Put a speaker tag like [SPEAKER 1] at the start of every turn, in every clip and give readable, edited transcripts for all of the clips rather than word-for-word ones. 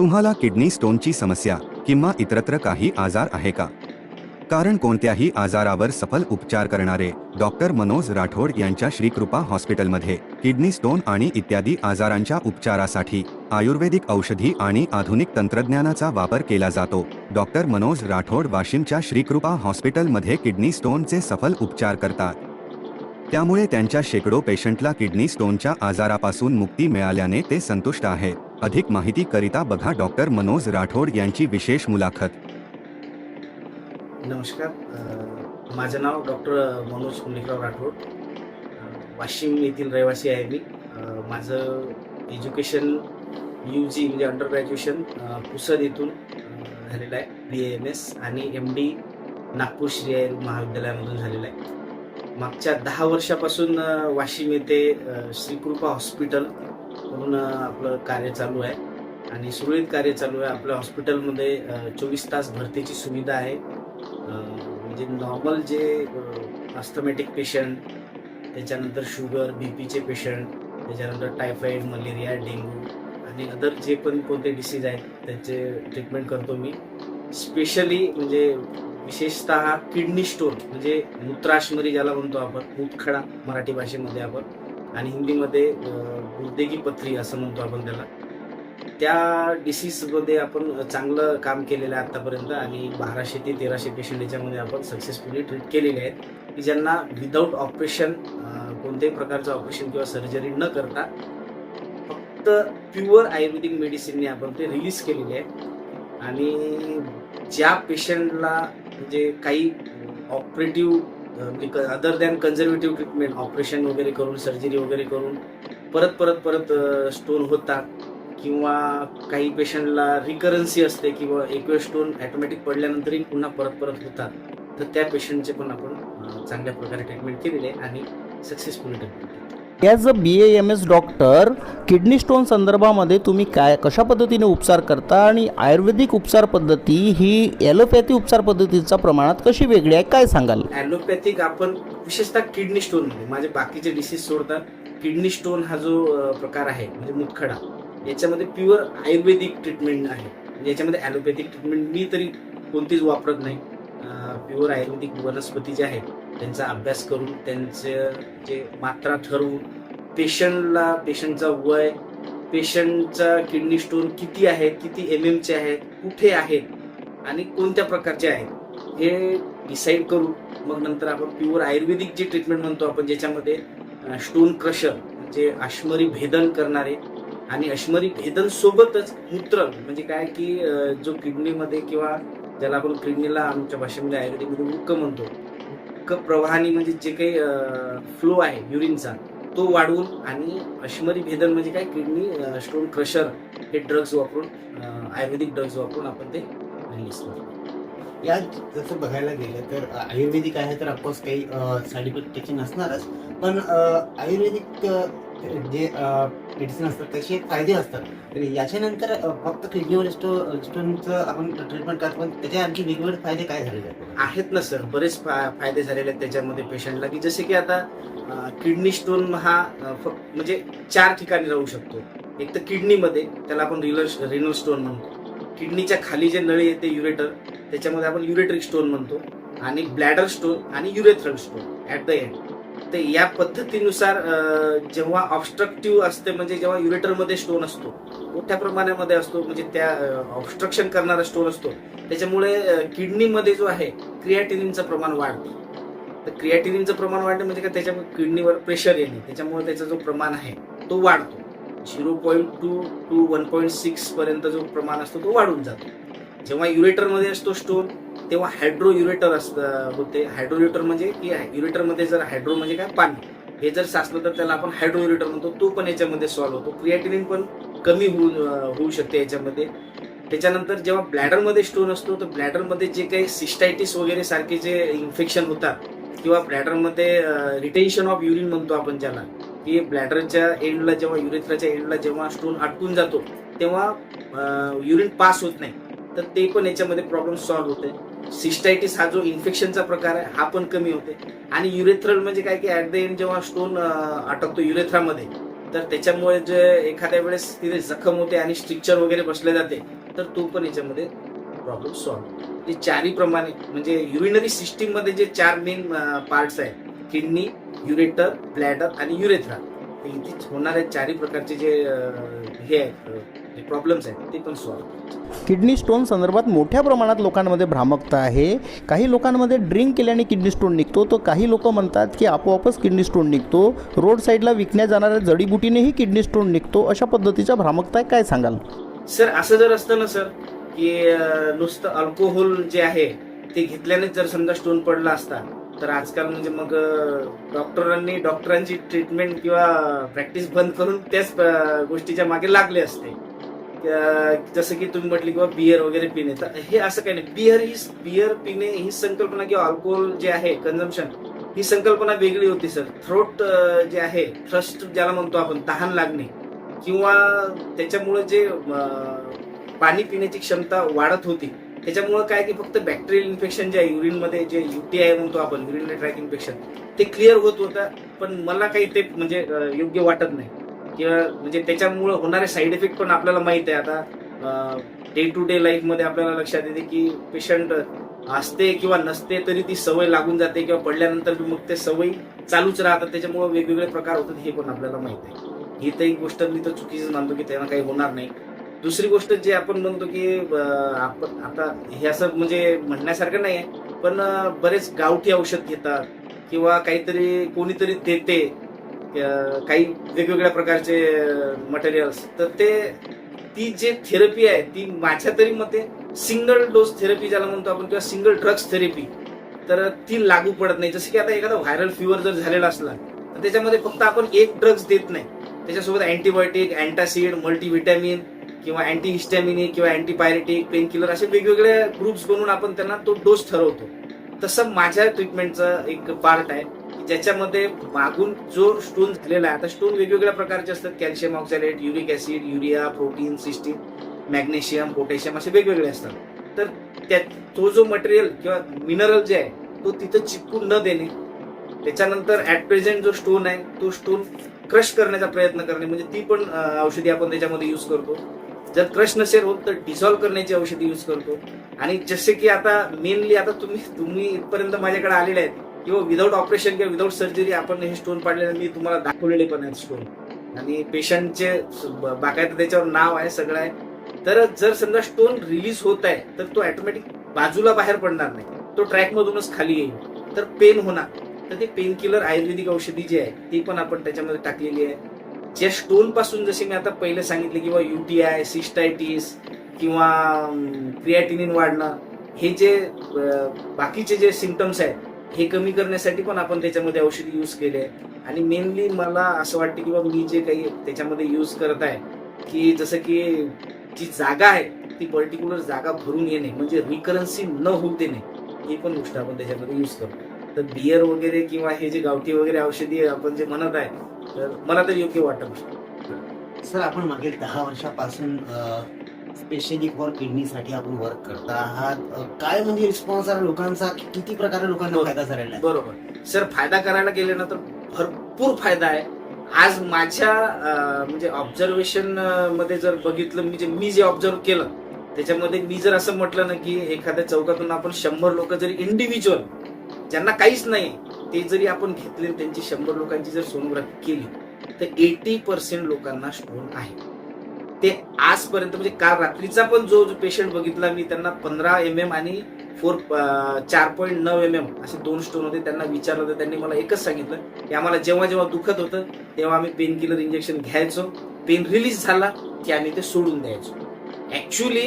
[SPEAKER 1] तुम्हाला किडनी स्टोनची समस्या किंवा इतरत्र काही आजार आहे का? कारण कोणत्याही आजारावर सफल उपचार करणारे डॉक्टर मनोज राठोड यांच्या श्रीकृपा हॉस्पिटलमध्ये किडनी स्टोन आणि इत्यादी आजारांच्या उपचारासाठी आयुर्वेदिक औषधी आणि आधुनिक तंत्रज्ञानाचा वापर केला जातो. डॉक्टर मनोज राठोड वाशिमच्या श्रीकृपा हॉस्पिटलमध्ये किडनी स्टोनचे सफल उपचार करतात. त्यामुळे त्यांच्या शेकडो पेशंटला किडनी स्टोनच्या आजारापासून मुक्ती मिळाल्याने ते संतुष्ट आहेत. अधिक माहिती करिता बघा डॉक्टर मनोज राठोड यांची विशेष मुलाखत.
[SPEAKER 2] नमस्कार, माझं नाव डॉक्टर मनोज पुंडलिकराव राठोड. वाशिम येथील रहिवासी आहे मी. माझं एज्युकेशन UG म्हणजे अंडर ग्रॅज्युएशन पुसद येथून झालेलं आहे. BAMS आणि MD नागपूर श्री आयुर्वेद महाविद्यालयामधून झालेलं आहे. मागच्या 10 वर्षापासून वाशिम येथे श्रीकृपा हॉस्पिटल म्हणून आपलं कार्य चालू आहे आणि सुरळीत कार्य चालू आहे. आपल्या हॉस्पिटलमध्ये 24 तास भरतीची सुविधा आहे. म्हणजे नॉर्मल जे अस्थमॅटिक पेशंट, त्याच्यानंतर शुगर BPचे पेशंट, त्याच्यानंतर टायफॉईड, मलेरिया, डेंग्यू आणि अदर जे पण कोणते डिसीज आहेत त्याचे ट्रीटमेंट करतो मी. स्पेशली म्हणजे विशेषतः किडनी स्टोन म्हणजे मूत्राशमरी ज्याला म्हणतो आपण, मूतखडा मराठी भाषेमध्ये आपण, आणि हिंदीमध्ये गुर्दे की पथरी असं म्हणतो आपण त्याला. त्या डिसीजमध्ये आपण चांगलं काम केलेलं आहे आतापर्यंत आणि 1200 ते 1300 पेशंट याच्यामध्ये आपण सक्सेसफुली ट्रीट केलेले आहेत की ज्यांना विदाऊट ऑपरेशन, कोणत्याही प्रकारचं ऑपरेशन किंवा सर्जरी न करता फक्त प्युअर आयुर्वेदिक मेडिसिनने आपण ते रिलीज केलेले आहे. आणि ज्या पेशंटला म्हणजे काही operative other than conservative treatment, operation वगैरे करून, सर्जरी वगैरे करून परत स्टोन होतात किंवा काही पेशंटला रिकरन्सी असते किंवा एक वेळ स्टोन ॲटोमॅटिक पडल्यानंतरही पुन्हा परत होतात, तर त्या पेशंटचे पण आपण चांगल्या प्रकारे ट्रीटमेंट केलेली आहे आणि सक्सेसफुली ट्रीटमेंट केली.
[SPEAKER 3] As a BAMS doctor, kidney stone संदर्भामध्ये तुम्ही कशा पद्धतीने उपचार करता आणि आयुर्वेदिक उपचार पद्धती ही ॲलोपॅथी उपचार पद्धतीच्या प्रमाणात कशी वेगळी आहे, काय सांगाल?
[SPEAKER 2] ॲलोपॅथिक आपण विशेषतः किडनी स्टोनमध्ये, माझे बाकीचे डिसीज सोडतात, किडनी स्टोन हा जो प्रकार आहे म्हणजे मूतखडा, याच्यामध्ये प्युअर आयुर्वेदिक ट्रीटमेंट आहे. म्हणजे याच्यामध्ये ॲलोपॅथिक ट्रीटमेंट मी तरी कोणतीच वापरत नाही. प्युअर आयुर्वेदिक वनस्पती जे आहेत त्यांचा अभ्यास करून, त्यांचे जे मात्रा ठरवून, पेशंटचा वय, पेशंटचा किडनी स्टोन किती आहे, किती MM आहेत, कुठे आहेत आणि कोणत्या प्रकारचे आहेत हे डिसाईड करून मग नंतर आपण प्युअर आयुर्वेदिक जे ट्रीटमेंट म्हणतो आपण, ज्याच्यामध्ये स्टोन क्रशर म्हणजे अश्मरी भेदन करणारे आणि अश्मरी भेदन सोबतच मूत्रन म्हणजे काय की जो किडनीमध्ये किंवा ज्याला आपण किडनीला आमच्या भाषेमध्ये आयुर्वेदिकमध्ये उक्क म्हणतो, उक्क प्रवाहाने म्हणजे जे काही फ्लो आहे युरिनचा तो वाढवून, आणि अश्मरी भेदन म्हणजे काय किडनी स्टोन क्रशर हे ड्रग्ज वापरून, आयुर्वेदिक ड्रग्ज वापरून आपण ते रिलीज करतो.
[SPEAKER 4] या जसं बघायला गेलं तर आयुर्वेदिक आहे तर ऑफकोर्स काही साईड इफेक्ट त्याचे नसणारच, पण आयुर्वेदिक जे मेडिसिन असतात त्याचे फायदे असतात. तर याच्यानंतर फक्त किडनीवर स्टोनचं आपण ट्रीटमेंट करतो, पण त्याचे आणखी वेगवेगळे फायदे काय झालेले
[SPEAKER 2] आहेत ना सर? बरेच फायदे झालेले आहेत त्याच्यामध्ये पेशंटला, की जसे की आता किडनी स्टोन हा फक्त म्हणजे 4 ठिकाणी राहू शकतो. एक तर किडनीमध्ये, त्याला आपण रिनल स्टोन म्हणतो. किडनीच्या खाली जे नळी येते युरेटर, त्याच्यामध्ये आपण युरेट्रिक स्टोन म्हणतो, आणि ब्लॅडर स्टोन आणि urethral stone at the end. तर या पद्धतीनुसार जेव्हा ऑब्स्ट्रक्टिव्ह असते म्हणजे जेव्हा युरेटरमध्ये स्टोन असतो, मोठ्या प्रमाणामध्ये असतो, म्हणजे त्या ऑब्स्ट्रक्शन करणारा स्टोन असतो, त्याच्यामुळे किडनीमध्ये जो आहे क्रिएटिनिनचं प्रमाण वाढते. तर क्रिएटिनिनचं प्रमाण वाढणे म्हणजे काय, त्याच्यामुळे किडनीवर प्रेशर येणे, त्याच्यामुळे त्याचा जो प्रमाण आहे तो वाढतो. 0.2 to 1.6 पर्यंत जो प्रमाण असतो तो वाढून जातो. जेव्हा युरेटरमध्ये असतो स्टोन तेव्हा हायड्रो युरेटर होते. हायड्रो युरेटर म्हणजे की युरेटरमध्ये जर हायड्रो म्हणजे काय, पाणी, हे जर साचलं तर त्याला आपण हायड्रो युरेटर म्हणतो. तो पण याच्यामध्ये सॉल्व्ह होतो. क्रिएटिनिन पण कमी होऊ शकते याच्यामध्ये. त्याच्यानंतर जेव्हा ब्लॅडरमध्ये स्टोन असतो तर ब्लॅडरमध्ये जे काही सिस्टायटिस वगैरे सारखे जे इन्फेक्शन होतात किंवा ब्लॅडरमध्ये रिटेन्शन ऑफ युरिन म्हणतो आपण ज्याला, की ब्लॅडरच्या एंडला जेव्हा युरेथ्राच्या एंडला जेव्हा स्टोन अटकून जातो तेव्हा युरिन पास होत नाही, तर ते पण याच्यामध्ये प्रॉब्लेम सॉल्व्ह होते. सिस्टायटिस हा जो इन्फेक्शनचा प्रकार आहे हा पण कमी होते. आणि युरेथ्रल म्हणजे काय की ऍट द एंड जेव्हा स्टोन अटकतो युरेथ्रामध्ये तर त्याच्यामुळे जे एखाद्या वेळेस तिथे जखम होते आणि स्ट्रिक्चर वगैरे बसले जाते, तर तो पण याच्यामध्ये प्रॉब्लेम सॉल्व्ह. जे चारी प्रमाणे म्हणजे युरिनरी सिस्टीम मध्ये जे 4 मेन पार्ट्स आहेत, किडनी, युरेटर, ब्लॅडर आणि युरेथ्रा, इथे होणारे चारही प्रकारचे जे हे आहेत प्रॉब्लेम्स आहेत ते पण सॉल्व्ह.
[SPEAKER 3] किडनी स्टोन संदर्भात मोठ्या प्रमाणात लोकांमध्ये भ्रामकता आहे. काही लोकांमध्ये ड्रिंक केल्याने किडनी स्टोन निघतो, तर काही लोक म्हणतात की आपोआपच किडनी स्टोन निघतो. रोड साईडला विकण्यात जाणाऱ्या जडीबुटीनेही किडनी स्टोन निघतो. अशा पद्धतीच्या भ्रामकता आहे, काय सांगाल?
[SPEAKER 2] सर असं जर असतं ना सर की नुसतं अल्कोहोल जे आहे ते घेतल्याने जर समजा स्टोन पडला असता, तर आजकाल म्हणजे मग डॉक्टरांची ट्रीटमेंट किंवा प्रॅक्टिस बंद करून त्याच गोष्टीच्या मागे लागले असते. जसं की तुम्ही म्हटली किंवा बियर वगैरे पिणे, तर हे असं काही नाही. बियर पिणे ही संकल्पना किंवा अल्कोहोल जे आहे कन्झम्पशन, ही संकल्पना वेगळी होती सर. थ्रोट जे आहे, थ्रस्ट ज्याला म्हणतो आपण, तहान लागणे किंवा त्याच्यामुळे जे पाणी पिण्याची क्षमता वाढत होती, त्याच्यामुळे काय की फक्त बॅक्टेरियल इन्फेक्शन जे आहे युरिनमध्ये, जे UTI म्हणतो आपण, युरिनरी ट्रॅक इन्फेक्शन, ते क्लिअर होत होतं. पण मला काही ते म्हणजे योग्य वाटत नाही किंवा म्हणजे त्याच्यामुळे होणारे साईड इफेक्ट पण आपल्याला माहित आहे. आता डे टू डे लाईफ मध्ये आपल्याला लक्षात येते की पेशंट असते किंवा नसते तरी ती सवय लागून जाते किंवा पडल्यानंतर मग ते सवयी चालूच राहतात. त्याच्यामुळे वेगवेगळे प्रकार होतात हे पण आपल्याला माहित आहे. ही तर एक गोष्ट मी तर चुकीच मानतो की त्यांना काही होणार नाही. दुसरी गोष्ट जे आपण म्हणतो की आपण आता हे असं म्हणजे म्हणण्यासारखं नाही आहे, पण बरेच गावठी औषध घेतात किंवा काहीतरी कोणीतरी देते काही वेगवेगळ्या प्रकारचे मटेरियल्स, तर ती जे थेरपी आहे ती माझ्या तरी मते सिंगल डोस थेरपी ज्याला म्हणतो आपण किंवा सिंगल ड्रग्स थेरपी, तर ती लागू पडत नाही. जसं की आता एखादा व्हायरल फिवर जर झालेला असला तर त्याच्यामध्ये फक्त आपण एक ड्रग्स देत नाही, त्याच्यासोबत अँटीबायोटिक, अँटासिड, मल्टीव्हिटॅमिन किंवा अँटीहिस्टॅमिनिक किंवा अँटीपायरेटिक, पेन किलर असे वेगवेगळे ग्रुप्स बनवून आपण त्यांना तो डोस ठरवतो. तसं माझ्या ट्रीटमेंटचा एक पार्ट आहे ज्याच्यामध्ये मागून जो स्टोन झालेला आहे, आता स्टोन वेगवेगळ्या प्रकारचे असतात, calcium oxalate, uric acid, urea, protein, cystine, magnesium, potassium असे वेगवेगळे असतात. तर तो जो मटेरियल किंवा मिनरल जे आहे तो तिथं चिपकून न देणे, त्याच्यानंतर ऍट प्रेझेंट जो स्टोन आहे तो स्टोन क्रश करण्याचा प्रयत्न करणे, म्हणजे ती पण औषधी आपण त्याच्यामध्ये युज करतो. जर क्रश नसेल होत तर डिसॉल्व्ह करण्याची औषधी युज करतो. आणि जसे की आता मेनली आता तुम्ही इथपर्यंत माझ्याकडे आलेले आहेत किंवा विदाऊट ऑपरेशन किंवा विदाऊट सर्जरी आपण हे स्टोन पाडलेले, मी तुम्हाला दाखवलेले पण आहेत स्टोन आणि पेशंटचे बाकायदा त्याच्यावर नाव आहे, सगळं आहे. तर जर समजा स्टोन रिलीज होत आहे तर तो ऑटोमॅटिक बाजूला बाहेर पडणार नाही, तो ट्रॅक मधूनच खाली येईल. तर पेन होणार, तर ते पेन किलर आयुर्वेदिक औषधी जी आहे ती पण आपण त्याच्यामध्ये टाकलेली आहे. ज्या स्टोन पासून जसे मी आता पहिले सांगितले किंवा UTI, सिस्टायटिस किंवा क्रिएटिनिन वाढणं, हे जे बाकीचे जे सिम्पटम्स आहेत हे कमी करण्यासाठी पण आपण त्याच्यामध्ये औषधी यूज केले आहे. आणि मेनली मला असं वाटतं की मी जे काही त्याच्यामध्ये यूज करत आहे की जसं की जी जागा आहे ती पर्टिक्युलर जागा भरून येणे, म्हणजे रिकरन्सी न होऊ देणे, ही पण गोष्ट आपण त्याच्यामध्ये यूज करतो. तर बियर वगैरे किंवा हे जे गावठी वगैरे औषधी आपण जे म्हणत आहे, तर मला तर योग्य वाटत.
[SPEAKER 4] सर, आपण मागील 10 वर्षापासून स्पेशली फॉर किडनीसाठी आपण वर्क करता आहात. काय म्हणजे रिस्पॉन्स आहे लोकांचा, किती प्रकारे लोकांना फायदा झालेला आहे?
[SPEAKER 2] बरोबर सर, फायदा करायला गेले ना तर भरपूर फायदा आहे. आज माझ्या म्हणजे ऑब्झर्वेशन मध्ये जर बघितलं, मी जे ऑब्झर्व केलं त्याच्यामध्ये मी जर असं म्हटलं ना की एखाद्या चौकातून आपण 100 लोक जरी इंडिव्हिज्युअल ज्यांना काहीच नाही ते जरी आपण घेतले, त्यांची 100 लोकांची जर सोनोग्राफी केली तर 80% लोकांना स्टोन आहे. ते आजपर्यंत म्हणजे काल रात्रीचा पण जो पेशंट बघितला मी, त्यांना 15 mm आणि 4.9 mm असे 2 स्टोन होते. त्यांना विचारलं तर त्यांनी मला एकच सांगितलं की आम्हाला जेव्हा जेव्हा दुखत होतं तेव्हा आम्ही पेन किलर इंजेक्शन घ्यायचो, पेन रिलीज झाला की आम्ही ते सोडून द्यायचो. ऍक्च्युली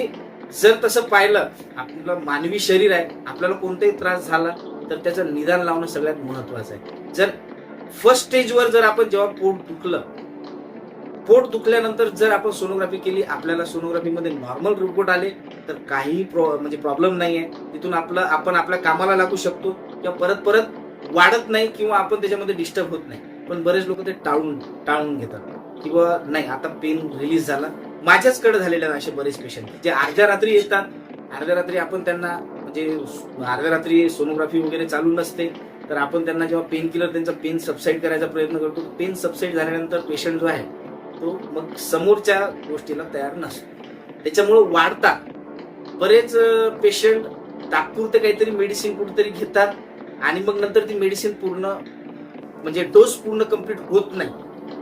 [SPEAKER 2] जर तसं पाहिलं, आपलं मानवी शरीर आहे, आपल्याला कोणताही त्रास झाला तर त्याचं निदान लावणं सगळ्यात महत्वाचं आहे. जर फर्स्ट स्टेजवर जर आपण जेव्हा पोट दुखल्यानंतर जर आपण सोनोग्राफी केली, आपल्याला सोनोग्राफीमध्ये नॉर्मल रिपोर्ट आले तर काही म्हणजे प्रॉब्लेम नाही आहे. तिथून आपण आपल्या कामाला लागू शकतो किंवा परत वाढत नाही किंवा आपण त्याच्यामध्ये डिस्टर्ब होत नाही. पण बरेच लोक ते टाळून घेतात किंवा नाही आता पेन रिलीज झाला. माझ्याचकडे झालेले असे बरेच पेशंट जे अर्ध्या रात्री येतात, अर्ध्या रात्री आपण त्यांना म्हणजे अर्ध्या रात्री सोनोग्राफी वगैरे चालू नसते, तर आपण त्यांना जेव्हा पेन किलर त्यांचा पेन सबसाईड करायचा प्रयत्न करतो, पेन सबसाईड झाल्यानंतर पेशंट जो आहे तो मग समोरच्या गोष्टीला तयार नसतो. त्याच्यामुळं वाढता बरेच पेशंट तात्पुरते काहीतरी मेडिसिन कुठेतरी घेतात आणि मग नंतर ती मेडिसिन पूर्ण म्हणजे डोस पूर्ण कम्प्लीट होत नाही.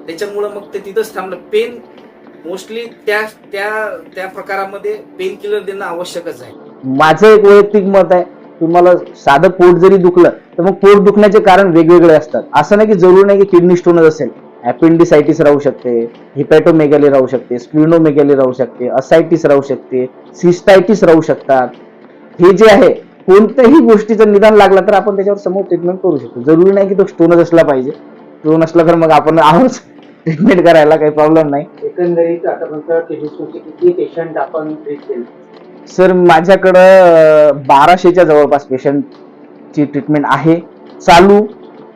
[SPEAKER 2] त्याच्यामुळं मग ते तिथंच थांबलं. पेन मोस्टली त्या त्या त्या प्रकारामध्ये पेन किलर देणं आवश्यकच आहे.
[SPEAKER 5] माझं एक वैयक्तिक मत आहे, तुम्हाला साधं पोट जरी दुखलं तर मग पोट दुखण्याचे कारण वेगवेगळे असतात. असं नाही की जरूर नाही की किडनी स्टोनच असेल. अपेंडिसायटिस राहू शकते, हिपॅटोमेगॅली राहू शकते, स्प्लिनोमेगॅली राहू शकते, असायटिस राहू शकते, सिस्टायटिस राहू शकतात. हे जे आहे कोणत्याही गोष्टीचं निदान लागलं तर आपण त्याच्यावर समोर ट्रीटमेंट करू शकतो. जरुरी नाही की तो स्टोनच असला पाहिजे. स्टोन असला तर मग आपण आहोत ट्रीटमेंट करायला काही प्रॉब्लेम नाही.
[SPEAKER 4] एकंदरीत आतापर्यंत किडनी स्टोनचे किती पेशंट आपण ट्रीट केले?
[SPEAKER 5] सर माझ्याकडं 1200च्या जवळपास पेशंटची ट्रीटमेंट आहे चालू.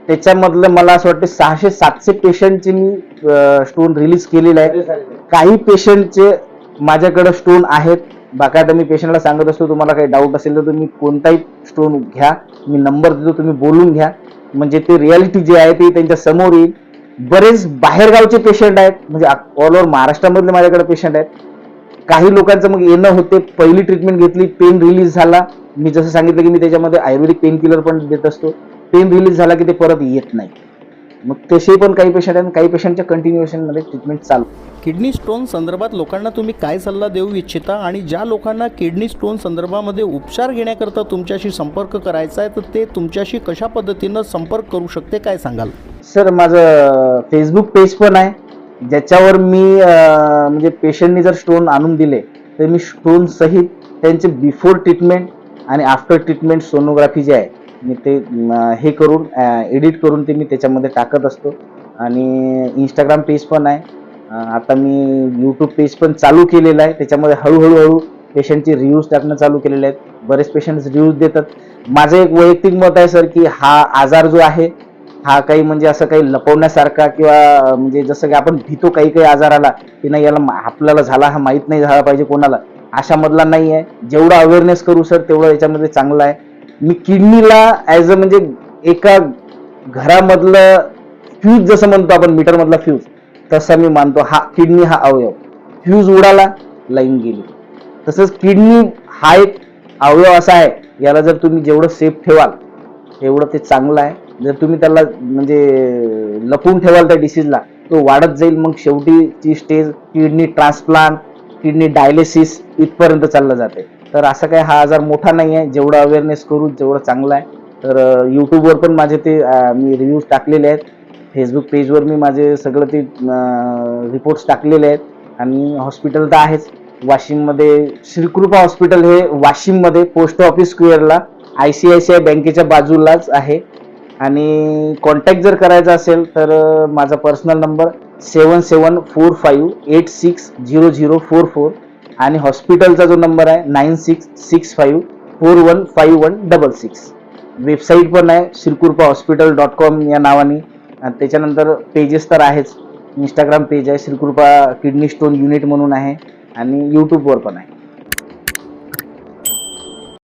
[SPEAKER 5] त्याच्यामधलं मला असं वाटतं 600-700 पेशंटचे मी स्टोन रिलीज केलेले आहे. काही पेशंटचे माझ्याकडे स्टोन आहेत. बाकायदा मी पेशंटला सांगत असतो, तुम्हाला काही डाऊट असेल तर तुम्ही कोणताही स्टोन घ्या, मी नंबर देतो, तुम्ही बोलून घ्या. म्हणजे ते रियालिटी जे आहे ते त्यांच्या समोर येईल. बरेच बाहेरगावचे पेशंट आहेत, म्हणजे ऑल ओव्हर महाराष्ट्रामधले माझ्याकडे पेशंट आहेत. काही लोकांचं मग येणं होते, पहिली ट्रीटमेंट घेतली, पेन रिलीज झाला. मी जसं सांगितलं की मी त्याच्यामध्ये आयुर्वेदिक पेन किलर पण देत असतो. पेन रिलीज झाला की ते परत येत नाही. मग तसे पण काही पेशंट आहेत, काही पेशंटच्या कंटिन्युएशनमध्ये ट्रीटमेंट चालू.
[SPEAKER 3] किडनी स्टोन संदर्भात लोकांना तुम्ही काय सल्ला देऊ इच्छिता आणि ज्या लोकांना किडनी स्टोन संदर्भामध्ये उपचार घेण्याकरता तुमच्याशी संपर्क करायचा आहे तर ते तुमच्याशी कशा पद्धतीनं संपर्क करू शकते, काय सांगाल?
[SPEAKER 5] सर माझं फेसबुक पेज पण आहे, ज्याच्यावर मी म्हणजे पेशंटनी जर स्टोन आणून दिले तर मी स्टोन सहित त्यांचे बिफोर ट्रीटमेंट आणि आफ्टर ट्रीटमेंट सोनोग्राफी जे आहे मी ते हे करून एडिट करून ते मी त्याच्यामध्ये टाकत असतो. आणि इंस्टाग्राम पेज पण आहे. आता मी यूट्यूब पेज पण चालू केलेलं आहे. त्याच्यामध्ये हळूहळू पेशंटचे रिव्ह्यूज टाकणं चालू केलेले आहेत. बरेच पेशंट्स रिव्ह्यूज देतात. माझं एक वैयक्तिक मत आहे सर की हा आजार जो आहे हा काही म्हणजे असं काही लपवण्यासारखा किंवा म्हणजे जसं की आपण भीतो काही काही आजाराला की नाही याला आपल्याला झाला हा माहीत नाही झाला पाहिजे कोणाला, अशामधला नाही आहे. जेवढा अवेअरनेस करू सर तेवढं याच्यामध्ये चांगलं आहे. मी किडनीला ॲज अ म्हणजे एका घरामधलं फ्यूज जसं म्हणतो आपण मीटरमधला फ्यूज तसा मी मानतो. हा किडनी हा अवयव फ्यूज उडाला लाईन गेली. तसंच किडनी हा एक अवयव असा आहे, याला जर तुम्ही जेवढं सेफ ठेवाल तेवढं ते चांगलं आहे. जर तुम्ही त्याला म्हणजे लपवून ठेवाल त्या डिसीजला तो वाढत जाईल. मग शेवटी ती stage kidney transplant, kidney dialysis इथपर्यंत चाललं जाते. तर असं काय हा आजार मोठा नाही आहे. जेवढं अवेअरनेस करू तेवढं चांगलं आहे. तर यूट्यूबवर पण माझे ते मी रिव्ह्यूज टाकलेले आहेत. फेसबुक पेजवर मी माझे सगळं ते रिपोर्ट्स टाकलेले आहेत. आणि हॉस्पिटल तर आहेच वाशिममध्ये. श्रीकृपा हॉस्पिटल हे वाशिममध्ये पोस्ट ऑफिस स्क्वेअरला ICICI बँकेच्या बाजूलाच आहे. आणि कॉन्टॅक्ट जर करायचा असेल तर माझा पर्सनल नंबर 7745860044 आणि हॉस्पिटलचा जो नंबर आहे 9665415166. वेबसाईट पण आहे श्रीकृपाहॉस्पिटल.com या नावाने. त्याच्यानंतर पेजेस तर आहेच. इंस्टाग्राम पेज आहे श्रीकृपा किडनी स्टोन युनिट म्हणून आहे आणि यूट्यूबवर पण आहे.